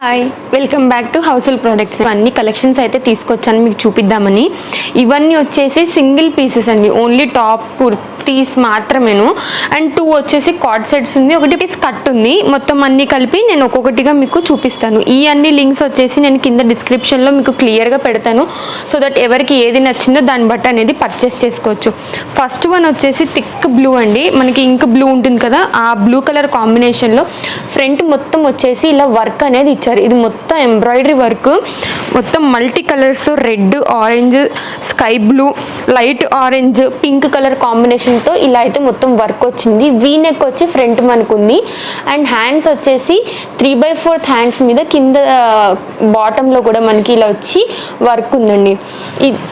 Hi, welcome back to household products. అన్ని collections అయితే తీసుకొచ్చాను మీకు చూపిద్దామని. ఇవన్నీ వచ్చేసి సింగిల్ పీసెస్ అండి, ఓన్లీ టాప్ కుర్తీస్ మాత్రమేను. అండ్ 2 వచ్చేసి కార్డ్ సెట్స్ ఉంది, ఒకటి పీస్ కట్ ఉంది. మొత్తం అన్ని కలిపి నేను ఒక్కొక్కటిగా మీకు చూపిస్తాను. ఈ అన్ని లింక్స్ వచ్చేసి నేను కింద డిస్క్రిప్షన్లో మీకు క్లియర్గా పెడతాను, సో దట్ ఎవరికి ఏది నచ్చిందో దాన్ని బట్టి అనేది పర్చేస్ చేసుకోవచ్చు. ఫస్ట్ వన్ వచ్చేసి థిక్ బ్లూ అండి, మనకి ఇంక్ బ్లూ ఉంటుంది కదా, ఆ బ్లూ కలర్ కాంబినేషన్లో ఫ్రంట్ మొత్తం వచ్చేసి ఇలా వర్క్ అనేది ఇచ్చారు. ఇది మొత్తం ఎంబ్రాయిడరీ వర్క్, మొత్తం multi colours, red, orange, sky blue, light orange, pink colour కాంబినేషన్తో ఇలా అయితే మొత్తం వర్క్ వచ్చింది. వీ నెక్ వచ్చి ఫ్రంట్ మనకు ఉంది. అండ్ హ్యాండ్స్ వచ్చేసి 3/4 హ్యాండ్స్ మీద కింద బాటంలో కూడా మనకి ఇలా వచ్చి వర్క్ ఉందండి.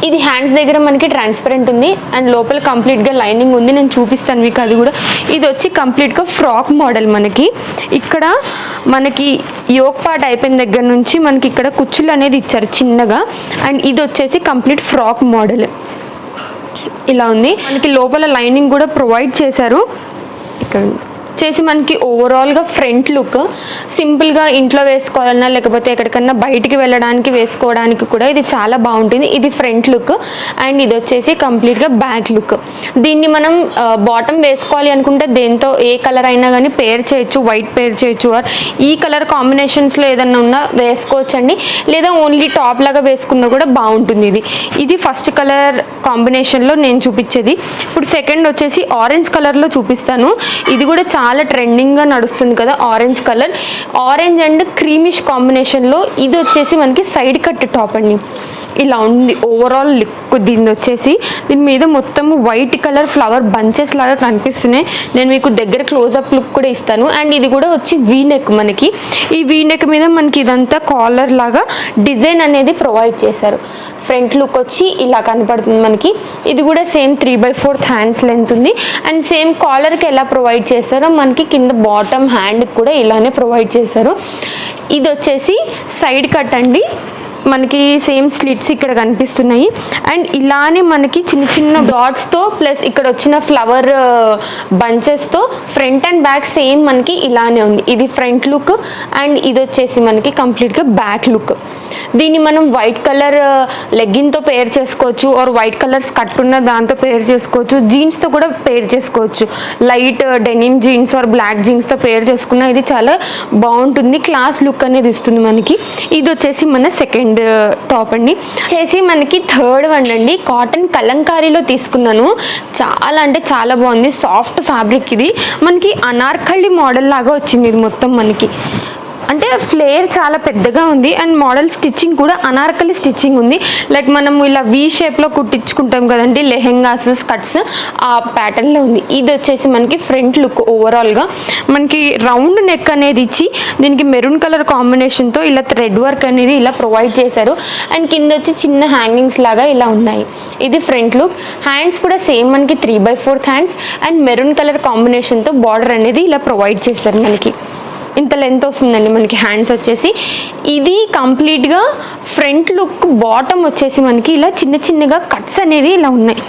ఇది హ్యాండ్స్ దగ్గర మనకి ట్రాన్స్పరెంట్ ఉంది అండ్ లోపల కంప్లీట్గా లైనింగ్ ఉంది. నేను చూపిస్తాను మీకు అది కూడా. ఇది వచ్చి కంప్లీట్గా ఫ్రాక్ మోడల్. మనకి ఇక్కడ మనకి యోక్ పార్ట్ అయిపోయిన దగ్గర నుంచి మనకి ఇక్కడ కుచ్చులు అనేది ఇచ్చారు చిన్నగా. అండ్ ఇది వచ్చేసి కంప్లీట్ ఫ్రాక్ మోడల్ ఇలా ఉంది. మనకి లోపల లైనింగ్ కూడా ప్రొవైడ్ చేశారు. ఇక్కడ చేసి మనకి ఓవరాల్గా ఫ్రంట్ లుక్ సింపుల్గా ఇంట్లో వేసుకోవాలన్నా లేకపోతే ఎక్కడికన్నా బయటికి వెళ్ళడానికి వేసుకోవడానికి కూడా ఇది చాలా బాగుంటుంది. ఇది ఫ్రంట్ లుక్. అండ్ ఇది వచ్చేసి కంప్లీట్గా బ్యాక్ లుక్. దీన్ని మనం బాటమ్ వేసుకోవాలి అనుకుంటే దేంతో ఏ కలర్ అయినా కానీ పేర్ చేయొచ్చు, వైట్ పేర్ చేయొచ్చు, ఆర్ ఈ కలర్ కాంబినేషన్స్లో ఏదన్నా ఉన్నా వేసుకోవచ్చండి, లేదా ఓన్లీ టాప్ లాగా వేసుకున్నా కూడా బాగుంటుంది. ఇది ఫస్ట్ కలర్ కాంబినేషన్లో నేను చూపించేది. ఇప్పుడు సెకండ్ వచ్చేసి ఆరెంజ్ కలర్లో చూపిస్తాను. ఇది కూడా చాలా ట్రెండింగ్గా నడుస్తుంది కదా orange colour. Orange and creamish కాంబినేషన్లో ఇది వచ్చేసి మనకి సైడ్ కట్ టాప్ అండి. ఇలా ఉంది ఓవరాల్ లుక్. దీన్ని వచ్చేసి దీని మీద మొత్తం వైట్ కలర్ ఫ్లవర్ బంచెస్ లాగా కనిపిస్తున్నాయి. నేను మీకు దగ్గర క్లోజప్ లుక్ కూడా ఇస్తాను. అండ్ ఇది కూడా వచ్చి వీ నెక్. మనకి ఈ వీ నెక్ మీద మనకి ఇదంతా కాలర్ లాగా డిజైన్ అనేది ప్రొవైడ్ చేశారు. ఫ్రంట్ లుక్ వచ్చి ఇలా కనపడుతుంది మనకి. ఇది కూడా సేమ్ 3/4 హ్యాండ్స్ లెంత్ ఉంది. అండ్ సేమ్ కాలర్కి ఎలా ప్రొవైడ్ చేశారో మనకి కింద బాటమ్ హ్యాండ్కి కూడా ఇలానే ప్రొవైడ్ చేశారు. ఇది వచ్చేసి సైడ్ కట్ అండి. మనకి సేమ్ స్లిట్స్ ఇక్కడ కనిపిస్తున్నాయి. అండ్ ఇలానే మనకి చిన్న చిన్న డాట్స్తో ప్లస్ ఇక్కడ వచ్చిన ఫ్లవర్ బంచెస్తో ఫ్రంట్ అండ్ బ్యాక్ సేమ్ మనకి ఇలానే ఉంది. ఇది ఫ్రంట్ లుక్. అండ్ ఇది వచ్చేసి మనకి కంప్లీట్గా బ్యాక్ లుక్. దీన్ని మనం వైట్ కలర్ లెగ్గిన్తో పేర్ చేసుకోవచ్చు, ఆర్ వైట్ కలర్ స్కర్ట్ ఉన్న దాంతో పేర్ చేసుకోవచ్చు, జీన్స్తో కూడా పేర్ చేసుకోవచ్చు. Light denim jeans or black జీన్స్తో పేర్ చేసుకున్న ఇది చాలా బాగుంటుంది, క్లాస్ లుక్ అనేది ఇస్తుంది మనకి. ఇది వచ్చేసి మన సెకండ్ టాప్ అండి. చేసి మనకి థర్డ్ వన్ అండి, కాటన్ కలంకారీలో తీసుకున్నాను. చాలా అంటే చాలా బాగుంది, సాఫ్ట్ ఫ్యాబ్రిక్. ఇది మనకి అనార్కలి మోడల్ లాగా వచ్చింది. ఇది మొత్తం మనకి అంటే ఫ్లేర్ చాలా పెద్దగా ఉంది. అండ్ మోడల్ స్టిచ్చింగ్ కూడా అనార్కలి స్టిచ్చింగ్ ఉంది. లైక్ మనం ఇలా వీ షేప్లో కుట్టించుకుంటాం కదండి లెహెంగాస్, స్కర్ట్స్, ఆ ప్యాటర్న్లో ఉంది. ఇది వచ్చేసి మనకి ఫ్రంట్ లుక్. ఓవరాల్గా మనకి రౌండ్ నెక్ అనేది ఇచ్చి దీనికి మెరూన్ కలర్ కాంబినేషన్తో ఇలా థ్రెడ్ వర్క్ అనేది ఇలా ప్రొవైడ్ చేశారు. అండ్ కింద వచ్చి చిన్న హ్యాంగింగ్స్ లాగా ఇలా ఉన్నాయి. ఇది ఫ్రంట్ లుక్. హ్యాండ్స్ కూడా సేమ్ మనకి 3/4 హ్యాండ్స్ అండ్ మెరూన్ కలర్ కాంబినేషన్తో బార్డర్ అనేది ఇలా ప్రొవైడ్ చేశారు. మనకి ఇంత లెంత్ వస్తుందండి మనకి హ్యాండ్స్ వచ్చేసి. ఇది కంప్లీట్గా ఫ్రంట్ లుక్. బాటమ్ వచ్చేసి మనకి ఇలా చిన్న చిన్నగా కట్స్ అనేది ఇలా ఉన్నాయి.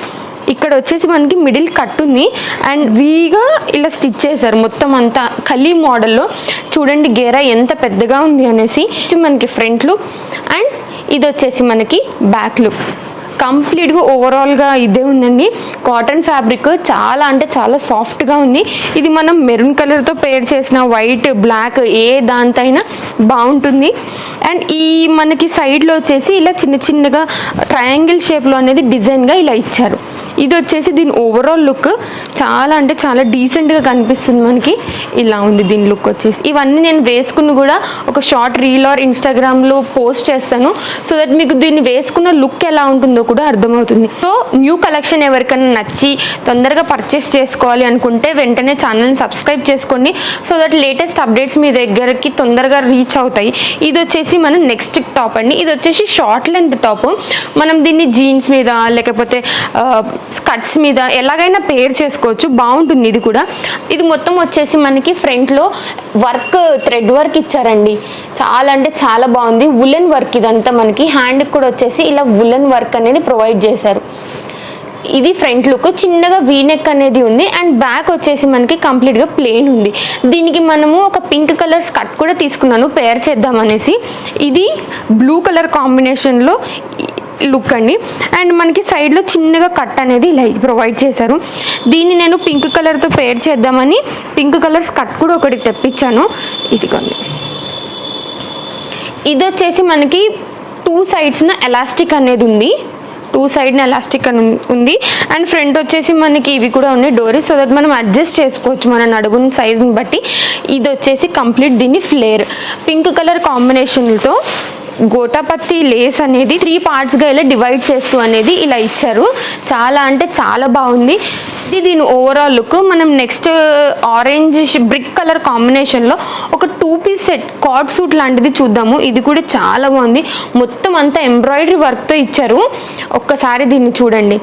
ఇక్కడ వచ్చేసి మనకి మిడిల్ కట్ ఉంది అండ్ వీగా ఇలా స్టిచ్ చేశారు మొత్తం అంతా కలీ మోడల్లో. చూడండి గేరా ఎంత పెద్దగా ఉంది అనేసి. మనకి ఫ్రంట్ లుక్. అండ్ ఇది వచ్చేసి మనకి బ్యాక్ లుక్. కంప్లీట్గా ఓవరాల్గా ఇదే ఉందండి. కాటన్ ఫ్యాబ్రిక్ చాలా అంటే చాలా సాఫ్ట్గా ఉంది. ఇది మనం మెరూన్ కలర్తో పేర్ చేసిన వైట్, బ్లాక్ ఏ దాంతో అయినా బాగుంటుంది. అండ్ ఈ మనకి సైడ్లో వచ్చేసి ఇలా చిన్న చిన్నగా ట్రయాంగిల్ షేప్లో అనేది డిజైన్గా ఇలా ఇచ్చారు. ఇది వచ్చేసి దీని ఓవరాల్ లుక్ చాలా అంటే చాలా డీసెంట్గా కనిపిస్తుంది మనకి. ఇలా ఉంది దీని లుక్ వచ్చేసి. ఇవన్నీ నేను వేసుకుని కూడా ఒక షార్ట్ రీల్ ఆర్ ఇన్స్టాగ్రామ్లో పోస్ట్ చేస్తాను, సో దట్ మీకు దీన్ని వేసుకున్న లుక్ ఎలా ఉంటుందో కూడా అర్థమవుతుంది. సో న్యూ కలెక్షన్ ఎవరికైనా నచ్చి తొందరగా పర్చేస్ చేసుకోవాలి అనుకుంటే వెంటనే ఛానల్ని సబ్స్క్రైబ్ చేసుకోండి, సో దట్ లేటెస్ట్ అప్డేట్స్ మీ దగ్గరికి తొందరగా రీచ్ అవుతాయి. ఇది వచ్చేసి మన నెక్స్ట్ టాప్ అండి. ఇది వచ్చేసి షార్ట్ లెంత్ టాప్. మనం దీన్ని జీన్స్ మీద లేకపోతే స్కర్ట్స్ మీద ఎలాగైనా పేర్ చేసుకోవచ్చు, బాగుంటుంది ఇది కూడా. ఇది మొత్తం వచ్చేసి మనకి ఫ్రంట్లో వర్క్, థ్రెడ్ వర్క్ ఇచ్చారండి. చాలా అంటే చాలా బాగుంది. వులెన్ వర్క్ ఇదంతా మనకి. హ్యాండ్కి కూడా వచ్చేసి ఇలా వులెన్ వర్క్ అనేది ప్రొవైడ్ చేశారు. ఇది ఫ్రంట్ లుక్, చిన్నగా వీ నెక్ అనేది ఉంది అండ్ బ్యాక్ వచ్చేసి మనకి కంప్లీట్గా ప్లెయిన్ ఉంది. దీనికి మనము ఒక పింక్ కలర్ స్కర్ట్ కూడా తీసుకున్నాను పేర్ చేద్దాం అనేసి. ఇది బ్లూ కలర్ కాంబినేషన్లో లుక్ అండి. అండ్ మనకి సైడ్లో చిన్నగా కట్ అనేది ఇలా ప్రొవైడ్ చేశారు. దీన్ని నేను పింక్ కలర్తో పేర్ చేద్దామని పింక్ కలర్ స్కర్ట్ కూడా ఒకటి తెప్పించాను. ఇదిగోండి, ఇది వచ్చేసి మనకి 2 సైడ్స్న ఎలాస్టిక్ అనేది ఉంది, 2 సైడ్న ఎలాస్టిక్ అని ఉంది. అండ్ ఫ్రంట్ వచ్చేసి మనకి ఇవి కూడా ఉన్నాయి డోరీ, సో దట్ మనం అడ్జస్ట్ చేసుకోవచ్చు మన నడుగుని సైజుని బట్టి. ఇది వచ్చేసి కంప్లీట్ దీన్ని ఫ్లేర్ పింక్ కలర్ కాంబినేషన్తో గోటాపత్తి లేస్ అనేది 3 పార్ట్స్గా ఇలా డివైడ్ చేస్తూ అనేది ఇలా ఇచ్చారు. చాలా అంటే చాలా బాగుంది. ఇది దీని ఓవరాల్ లుక్. మనం నెక్స్ట్ ఆరెంజ్ బ్రిక్ కలర్ కాంబినేషన్లో ఒక 2 పీస్ సెట్ కార్డ్ సూట్ లాంటిది చూద్దాము. ఇది కూడా చాలా బాగుంది, మొత్తం అంతా ఎంబ్రాయిడరీ వర్క్తో ఇచ్చారు. ఒక్కసారి దీన్ని చూడండి.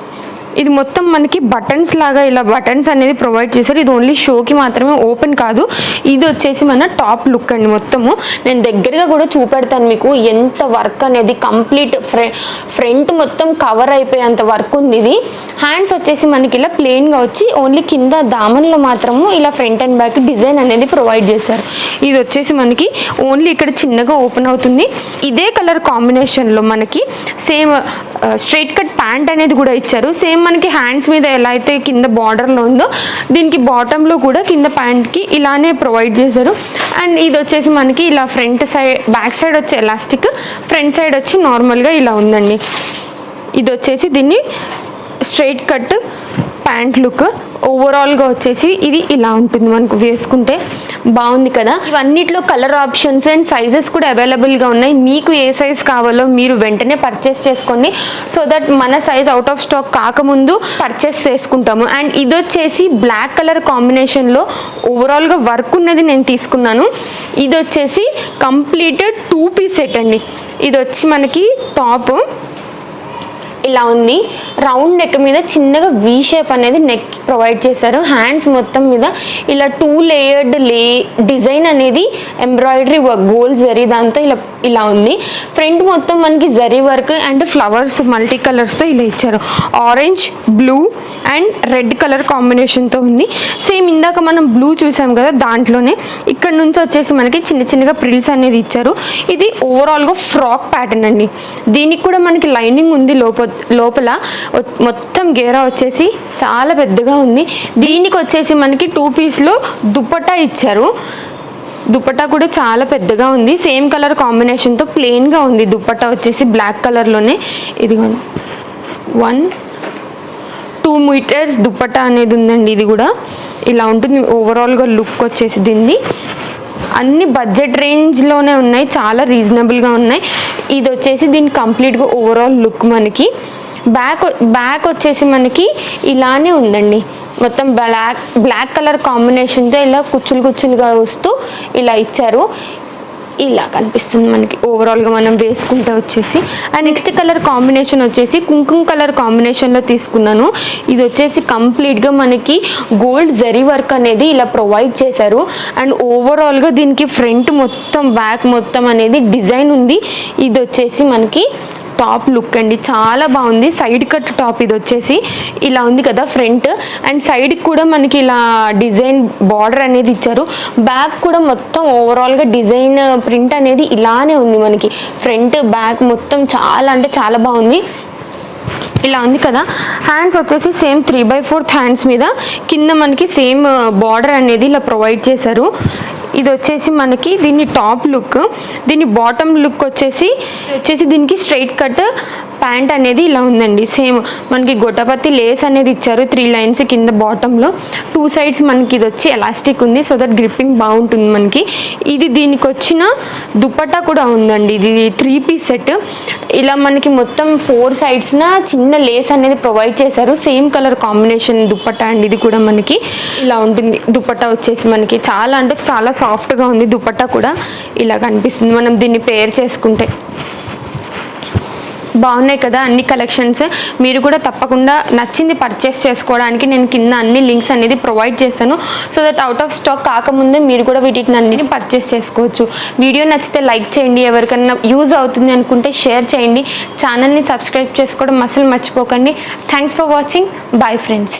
ఇది మొత్తం మనకి బటన్స్ లాగా ఇలా బటన్స్ అనేది ప్రొవైడ్ చేశారు. ఇది ఓన్లీ షోకి మాత్రమే, ఓపెన్ కాదు. ఇది వచ్చేసి మన టాప్ లుక్ అండి. మొత్తము నేను దగ్గరగా కూడా చూపెడతాను మీకు ఎంత వర్క్ అనేది. కంప్లీట్ ఫ్రంట్ మొత్తం కవర్ అయిపోయేంత వర్క్ ఉంది. ఇది హ్యాండ్స్ వచ్చేసి మనకి ఇలా ప్లెయిన్గా వచ్చి ఓన్లీ కింద దామన్లో మాత్రము ఇలా ఫ్రంట్ అండ్ బ్యాక్ డిజైన్ అనేది ప్రొవైడ్ చేశారు. ఇది వచ్చేసి మనకి ఓన్లీ ఇక్కడ చిన్నగా ఓపెన్ అవుతుంది. ఇదే కలర్ కాంబినేషన్లో మనకి సేమ్ స్ట్రైట్ కట్ ప్యాంట్ అనేది కూడా ఇచ్చారు. సేమ్ మనకి హ్యాండ్స్ మీద ఎలా అయితే కింద బార్డర్లో ఉందో దీనికి బాటంలో కూడా కింద ప్యాంట్కి ఇలానే ప్రొవైడ్ చేశారు. అండ్ ఇది వచ్చేసి మనకి ఇలా ఫ్రంట్ సైడ్ బ్యాక్ సైడ్ వచ్చి ఎలాస్టిక్, ఫ్రంట్ సైడ్ వచ్చి నార్మల్గా ఇలా ఉందండి. ఇది వచ్చేసి దీన్ని స్ట్రైట్ కట్ ప్యాంట్ లుక్. ఓవరాల్గా వచ్చేసి ఇది ఇలా ఉంటుంది, మనకు వేసుకుంటే బాగుంది కదా. ఇవన్నిట్లో కలర్ ఆప్షన్స్ అండ్ సైజెస్ కూడా అవైలబుల్గా ఉన్నాయి. మీకు ఏ సైజ్ కావాలో మీరు వెంటనే పర్చేస్ చేసుకోండి, సో దట్ మన సైజ్ అవుట్ ఆఫ్ స్టాక్ కాకముందు పర్చేస్ చేసుకుంటాము. అండ్ ఇది వచ్చేసి బ్లాక్ కలర్ కాంబినేషన్లో ఓవరాల్గా వర్క్ ఉన్నది నేను తీసుకున్నాను. ఇది వచ్చేసి కంప్లీట్ 2 పీస్ సెట్ అండి. ఇది వచ్చి మనకి టాప్ ఇలా ఉంది, రౌండ్ నెక్ మీద చిన్నగా వీ షేప్ అనేది నెక్ ప్రొవైడ్ చేశారు. హ్యాండ్స్ మొత్తం మీద ఇలా 2 లేయర్డ్ డిజైన్ అనేది ఎంబ్రాయిడరీ వర్క్ గోల్డ్ జరీ దాంతో ఇలా ఉంది. ఫ్రంట్ మొత్తం మనకి zari work and flowers multi కలర్స్తో ఇలా ఇచ్చారు. Orange, blue and red colour కాంబినేషన్తో ఉంది. సేమ్ ఇందాక మనం బ్లూ చూసాం కదా, దాంట్లోనే ఇక్కడ నుంచి వచ్చేసి మనకి చిన్న చిన్నగా ప్రిల్స్ అనేది ఇచ్చారు. ఇది ఓవరాల్గా ఫ్రాక్ ప్యాటర్న్ అండి. దీనికి కూడా మనకి లైనింగ్ ఉంది లోపల మొత్తం గేరా వచ్చేసి చాలా పెద్దగా ఉంది. దీనికి వచ్చేసి మనకి 2 పీస్లో దుపట్టా ఇచ్చారు. దుపట్టా కూడా చాలా పెద్దగా ఉంది, సేమ్ కలర్ కాంబినేషన్తో ప్లెయిన్గా ఉంది. దుపట్టా వచ్చేసి బ్లాక్ కలర్లోనే. ఇదిగోండి 1-2 మీటర్స్ దుపట్టా అనేది ఉందండి. ఇది కూడా ఇలా ఉంటుంది ఓవరాల్గా లుక్ వచ్చేసి దీన్ని. అన్ని బడ్జెట్ రేంజ్లోనే ఉన్నాయి, చాలా రీజనబుల్గా ఉన్నాయి. ఇది వచ్చేసి దీని కంప్లీట్గా ఓవరాల్ లుక్. మనకి బ్యాక్ వచ్చేసి మనకి ఇలానే ఉందండి, మొత్తం బ్లాక్ కలర్ కాంబినేషన్తో ఇలా కుచ్చులుగా వస్తూ ఇలా ఇచ్చారు. ఇలా కనిపిస్తుంది మనకి ఓవరాల్గా మనం వేసుకుంటే వచ్చేసి. అండ్ నెక్స్ట్ కలర్ కాంబినేషన్ వచ్చేసి కుంకుమ కలర్ కాంబినేషన్లో తీసుకున్నాను. ఇది వచ్చేసి కంప్లీట్గా మనకి గోల్డ్ జరీ వర్క్ అనేది ఇలా ప్రొవైడ్ చేశారు. అండ్ ఓవరాల్గా దీనికి ఫ్రంట్ మొత్తం బ్యాక్ మొత్తం అనేది డిజైన్ ఉంది. ఇది వచ్చేసి మనకి టాప్ లుక్ అండి, చాలా బాగుంది. సైడ్ కట్ టాప్ ఇది వచ్చేసి ఇలా ఉంది కదా ఫ్రంట్, అండ్ సైడ్కి కూడా మనకి ఇలా డిజైన్ బార్డర్ అనేది ఇచ్చారు. బ్యాక్ కూడా మొత్తం ఓవరాల్గా డిజైన్ ప్రింట్ అనేది ఇలానే ఉంది మనకి. ఫ్రంట్ బ్యాక్ మొత్తం చాలా అంటే చాలా బాగుంది. ఇలా ఉంది కదా. హ్యాండ్స్ వచ్చేసి సేమ్ 3/4 హ్యాండ్స్ మీద కింద మనకి సేమ్ బార్డర్ అనేది ఇలా ప్రొవైడ్ చేశారు. ఇది వచ్చేసి మనకి దీని టాప్ లుక్. దీని బాటమ్ లుక్ వచ్చేసి దీనికి స్ట్రైట్ కట్ ప్యాంట్ అనేది ఇలా ఉందండి. సేమ్ మనకి గొట్టపత్తి లేస్ అనేది ఇచ్చారు 3 లైన్స్ కింద బాటంలో. 2 సైడ్స్ మనకి ఇది వచ్చి ఎలాస్టిక్ ఉంది, సో దట్ గ్రిప్పింగ్ బాగుంటుంది మనకి. ఇది దీనికి వచ్చిన దుపట్టా కూడా ఉందండి. ఇది 3 పీస్ సెట్. ఇలా మనకి మొత్తం 4 సైడ్స్న చిన్న లేస్ అనేది ప్రొవైడ్ చేశారు. సేమ్ కలర్ కాంబినేషన్ దుపట్టా అండి. ఇది కూడా మనకి ఇలా ఉంటుంది. దుపట్టా వచ్చేసి మనకి చాలా అంటే చాలా సాఫ్ట్గా ఉంది. దుపట్టా కూడా ఇలా కనిపిస్తుంది మనం దీన్ని పేర్ చేసుకుంటే. బాగున్నాయి కదా అన్ని కలెక్షన్స్. మీరు కూడా తప్పకుండా నచ్చింది పర్చేస్ చేసుకోవడానికి నేను కింద అన్ని లింక్స్ అనేది ప్రొవైడ్ చేస్తాను. So that out of stock కాకముందే మీరు కూడా వీటిని అన్నిటిని పర్చేస్ చేసుకోవచ్చు. వీడియో నచ్చితే లైక్ చేయండి, ఎవరికైనా యూజ్ అవుతుంది అనుకుంటే షేర్ చేయండి, ఛానల్ని సబ్స్క్రైబ్ చేసుకోవడం అసలు మర్చిపోకండి. Thanks for watching. Bye friends.